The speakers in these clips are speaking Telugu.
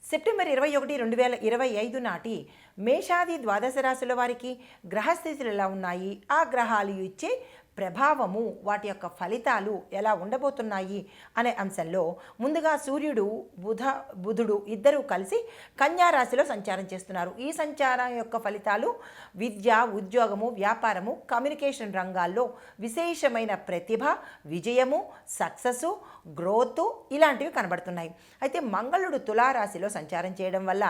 సెప్టెంబర్ 21, 2025 నాటి మేషాది ద్వాదశ రాశుల వారికి గ్రహస్థితులు ఎలా ఉన్నాయి, ఆ గ్రహాలు ఇచ్చే ప్రభావము, వాటి యొక్క ఫలితాలు ఎలా ఉండబోతున్నాయి అనే అంశంలో ముందుగా సూర్యుడు బుధుడు ఇద్దరూ కలిసి కన్యా రాశిలో సంచారం చేస్తున్నారు. ఈ సంచారం యొక్క ఫలితాలు విద్య, ఉద్యోగము, వ్యాపారము, కమ్యూనికేషన్ రంగాల్లో విశేషమైన ప్రతిభ, విజయము, సక్సెస్, గ్రోత్ ఇలాంటివి కనబడుతున్నాయి. అయితే మంగళుడు తులారాశిలో సంచారం చేయడం వల్ల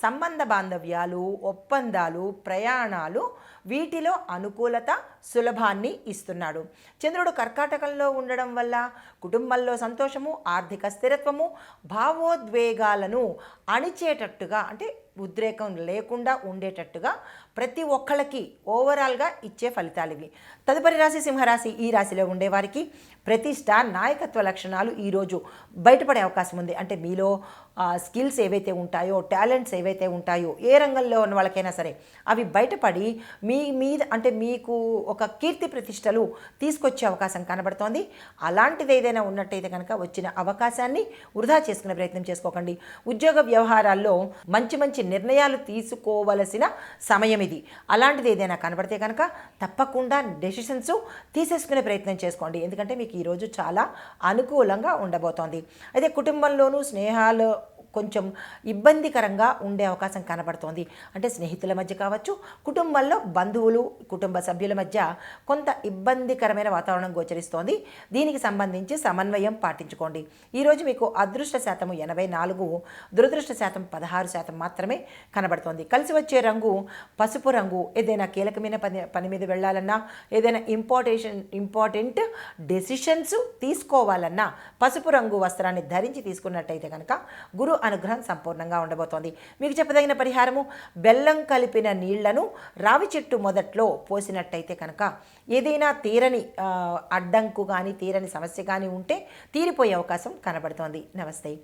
సంబంధ బాంధవ్యాలు, ఒప్పందాలు, ప్రయాణాలు వీటిలో అనుకూలత, సులభాన్ని ఇస్తున్నాడు. చంద్రుడు కర్కాటకంలో ఉండడం వల్ల కుటుంబంలో సంతోషము, ఆర్థిక స్థిరత్వము, భావోద్వేగాలను అణిచేటట్టుగా అంటే ఉద్రేకం లేకుండా ఉండేటట్టుగా ప్రతి ఒక్కళ్ళకి ఓవరాల్గా ఇచ్చే ఫలితాలు ఇవి. తదుపరి రాశి సింహరాశి. ఈ రాశిలో ఉండేవారికి ప్రతిష్ట, నాయకత్వ లక్షణాలు ఈరోజు బయటపడే అవకాశం ఉంది. అంటే మీలో స్కిల్స్ ఏవైతే ఉంటాయో, టాలెంట్స్ ఏవైతే ఉంటాయో, ఏ రంగంలో ఉన్న వాళ్ళకైనా సరే అవి బయటపడి మీ మీద అంటే మీకు ఒక కీర్తి ప్రతిష్టలు తీసుకొచ్చే అవకాశం కనబడుతోంది. అలాంటిది ఏదైనా ఉన్నట్టయితే కనుక వచ్చిన అవకాశాన్ని వృధా చేసుకునే ప్రయత్నం చేసుకోకండి. ఉద్యోగ వ్యవహారాల్లో మంచి మంచి నిర్ణయాలు తీసుకోవలసిన సమయం ఇది. అలాంటిది ఏదైనా కనబడితే కనుక తప్పకుండా డెసిషన్స్ తీసేసుకునే ప్రయత్నం చేసుకోండి. ఎందుకంటే మీకు ఈరోజు చాలా అనుకూలంగా ఉండబోతోంది. అయితే కుటుంబంలోనూ స్నేహాలు కొంచెం ఇబ్బందికరంగా ఉండే అవకాశం కనబడుతోంది. అంటే స్నేహితుల మధ్య కావచ్చు, కుటుంబంలో బంధువులు, కుటుంబ సభ్యుల మధ్య కొంత ఇబ్బందికరమైన వాతావరణం గోచరిస్తోంది. దీనికి సంబంధించి సమన్వయం పాటించుకోండి. ఈరోజు మీకు అదృష్ట శాతం 84, దురదృష్ట శాతం 16% మాత్రమే కనబడుతోంది. కలిసి వచ్చే రంగు పసుపు రంగు. ఏదైనా కీలకమైన పని మీద వెళ్ళాలన్నా, ఏదైనా ఇంపార్టెంట్ డెసిషన్స్ తీసుకోవాలన్నా పసుపు రంగు వస్త్రాన్ని ధరించి తీసుకున్నట్టయితే కనుక గురు అనుగ్రహం సంపూర్ణంగా ఉండబోతోంది. మీకు చెప్పదగిన పరిహారము, బెల్లం కలిపిన నీళ్లను రావి చెట్టు మొదట్లో పోసినట్టయితే కనుక ఏదైనా తీరని అడ్డంకు కానీ తీరని సమస్య కానీ ఉంటే తీరిపోయే అవకాశం కనబడుతోంది. నమస్తే.